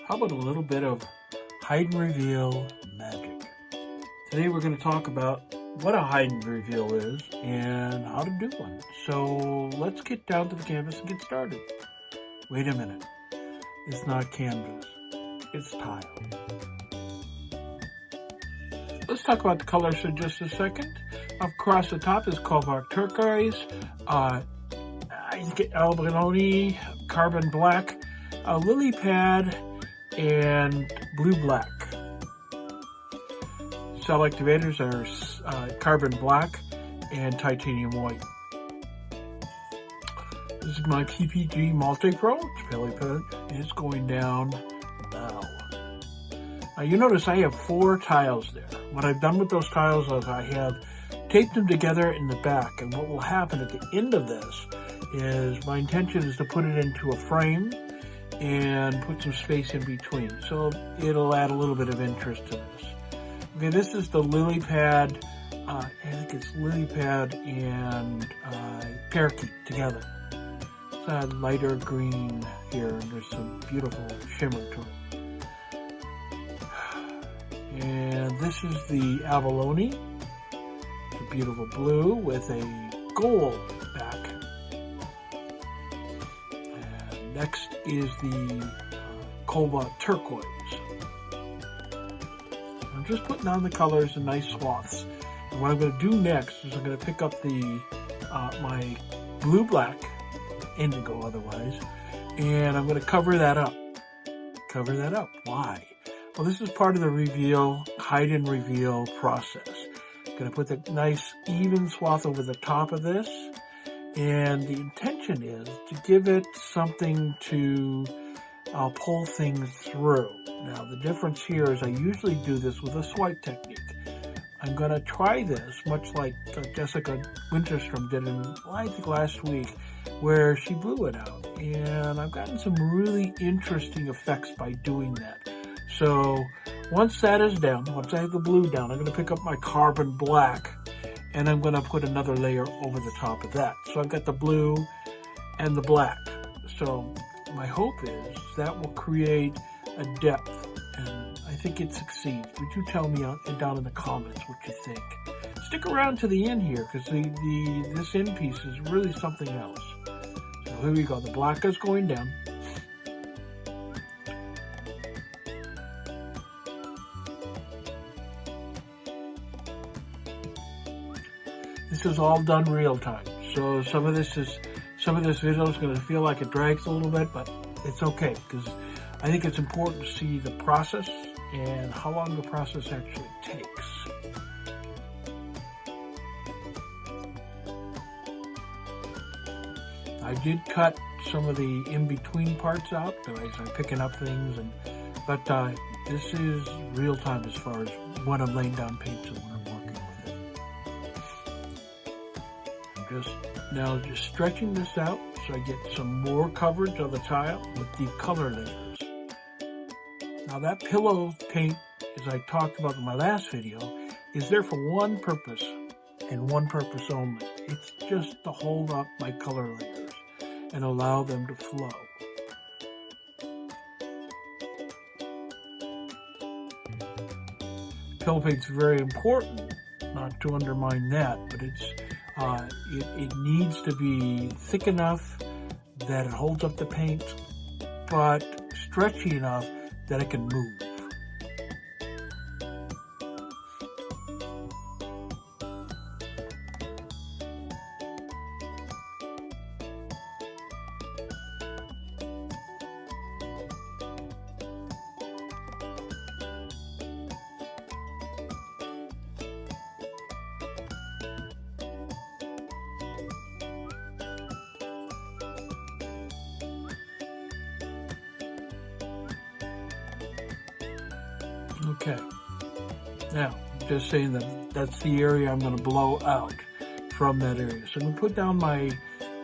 How about a little bit of hide and reveal magic? Today we're going to talk about what a hide and reveal is and how to do one. So let's get down to the canvas and get started. Wait a minute. It's not canvas. It's tile. Let's talk about the colors for just a second. Across the top is cobalt turquoise, abalone, carbon black, lily pad, and blue black. Cell activators are carbon black and titanium white. This is my PPG Multi-Pro. It's fairly good, and it's going down now. Now you notice I have 4 tiles there. What I've done with those tiles is I have taped them together in the back, and what will happen at the end of this is my intention is to put it into a frame and put some space in between, so it'll add a little bit of interest to this. Okay, this is the lily pad, I think it's lily pad and parakeet together. It's a lighter green here, and there's some beautiful shimmer to it. And this is the abalone. It's a beautiful blue with a gold back. And next is the cobalt turquoise. I'm just putting on the colors in nice swaths. And what I'm going to do next is I'm going to pick up the my blue black, indigo otherwise, and I'm going to cover that up. Cover that up. Why? Well, this is part of the reveal, hide and reveal process. I'm going to put the nice even swath over the top of this, and the intention is to give it something to pull things through. Now, the difference here is I usually do this with a swipe technique. I'm going to try this, much like Jessica Winterstrom did I think last week, where she blew it out. And I've gotten some really interesting effects by doing that. So once that is down, once I have the blue down, I'm going to pick up my carbon black and I'm going to put another layer over the top of that. So I've got the blue and the black. So my hope is that will create a depth, and I think it succeeds. Would you tell me down in the comments what you think? Stick around to the end here, because this end piece is really something else. So here we go. The black is going down. This is all done real time. So some of this video is going to feel like it drags a little bit, but it's okay, because I think it's important to see the process and how long the process actually takes. I did cut some of the in-between parts out as I'm picking up things, but this is real time as far as when I'm laying down paints and when I'm working with it. I'm just stretching this out so I get some more coverage of the tile with the color layers. Now that pillow paint, as I talked about in my last video, is there for one purpose and one purpose only. It's just to hold up my color layers and allow them to flow. Pillow paint's very important, not to undermine that, but it needs to be thick enough that it holds up the paint, but stretchy enough that it can move. Okay, now just saying that that's the area I'm going to blow out from that area. So I'm going to put down my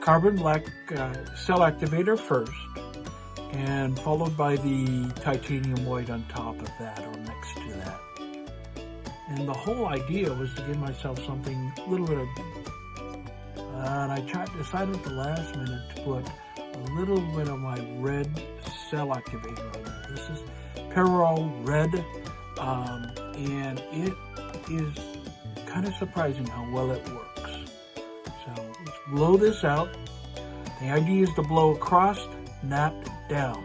carbon black cell activator first, and followed by the titanium white on top of that or next to that. And the whole idea was to give myself something a little bit of, and I decided at the last minute to put a little bit of my red cell activator on there. This is Peril Red, and it is kind of surprising how well it works. So let's blow this out. The idea is to blow across, not down.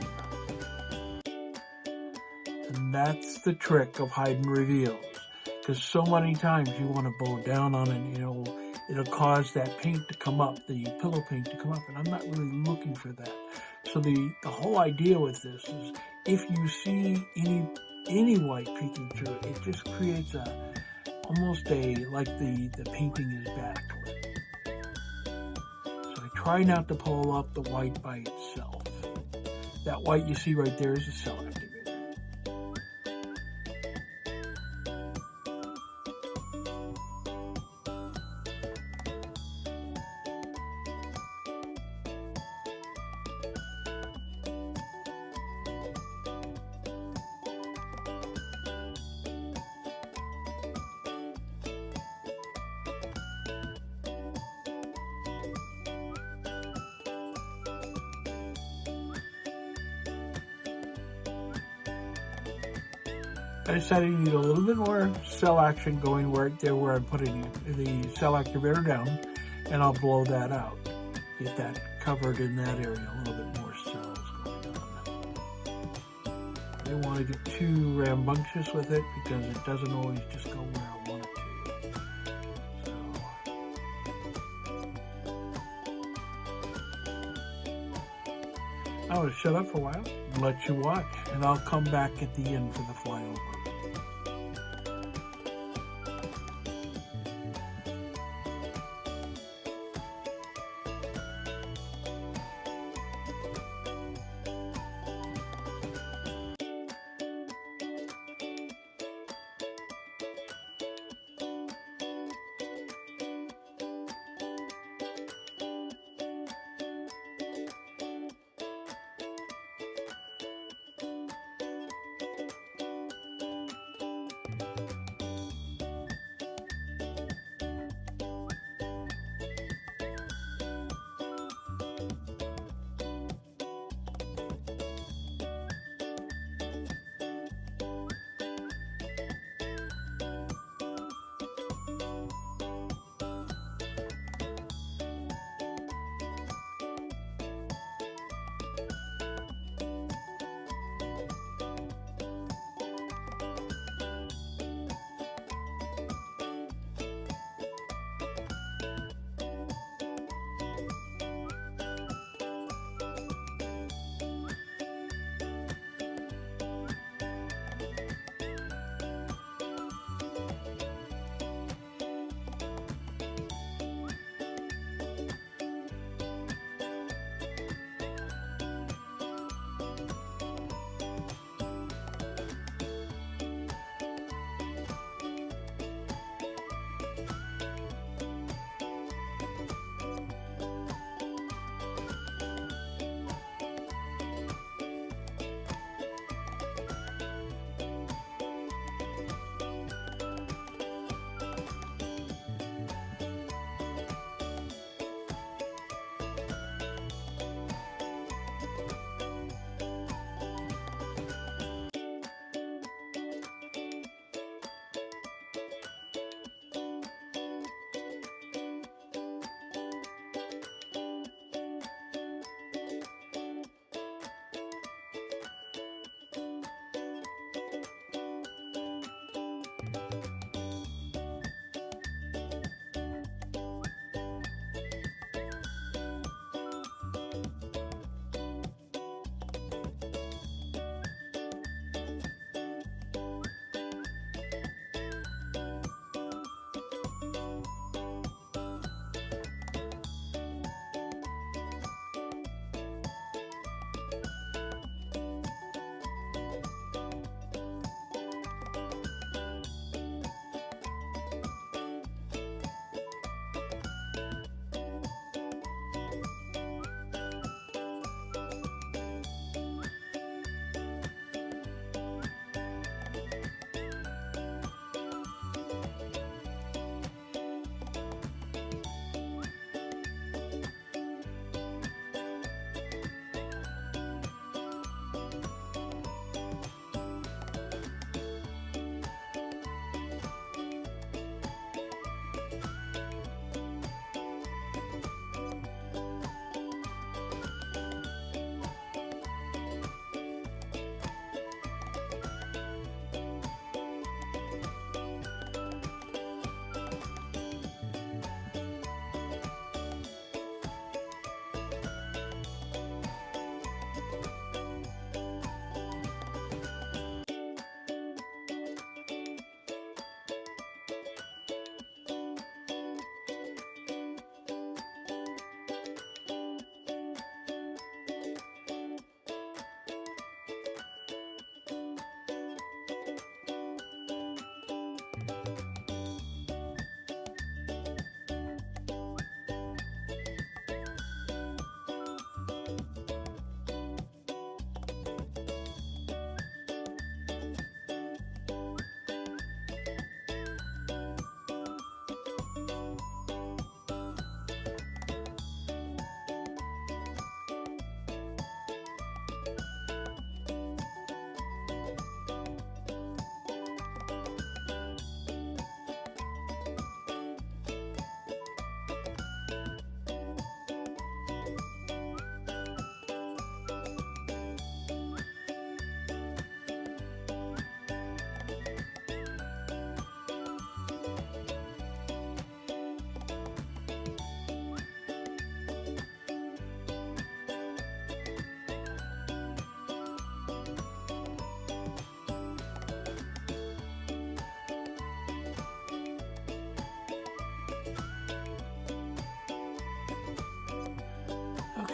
And that's the trick of hide and reveals. Because so many times you want to blow down on it, it'll cause that paint to come up, the pillow paint to come up, and I'm not really looking for that. So the whole idea with this is if you see any white peeking through it, it just creates almost like the painting is backlit. So I try not to pull up the white by itself. That white you see right there is a cell activator. I decided to need a little bit more cell action going right there where I'm putting the cell activator down, and I'll blow that out. Get that covered in that area, a little bit more cells going on. I don't want to get too rambunctious with it because it doesn't always just go where I want it to. I'm going to shut up for a while and let you watch, and I'll come back at the end for the flyover.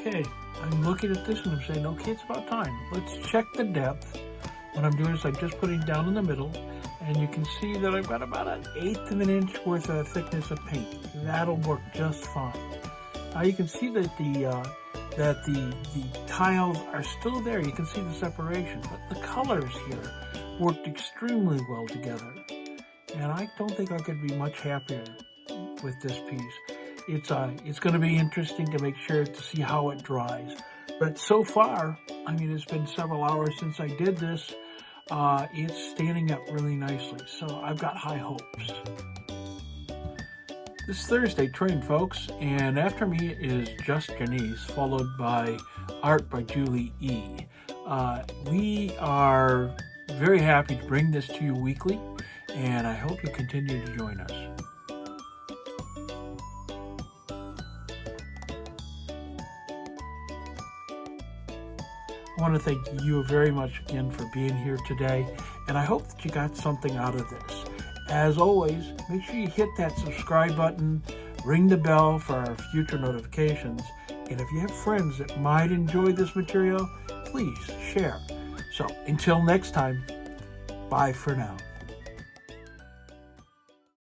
Okay, I'm looking at this and I'm saying, okay, it's about time. Let's check the depth. What I'm doing is I'm just putting down in the middle, and you can see that I've got about 1/8 of an inch worth of thickness of paint. That'll work just fine. Now you can see that the tiles are still there. You can see the separation, but the colors here worked extremely well together. And I don't think I could be much happier with this piece. It's going to be interesting to make sure to see how it dries. But so far, I mean, it's been several hours since I did this. It's standing up really nicely, so I've got high hopes. This Thursday train, folks, and after me is Just Janice, followed by Art by Julie E. We are very happy to bring this to you weekly, and I hope you continue to join us. I want to thank you very much again for being here today, and I hope that you got something out of this. As always, make sure you hit that subscribe button, ring the bell for our future notifications, and if you have friends that might enjoy this material, please share. So until next time, bye for now.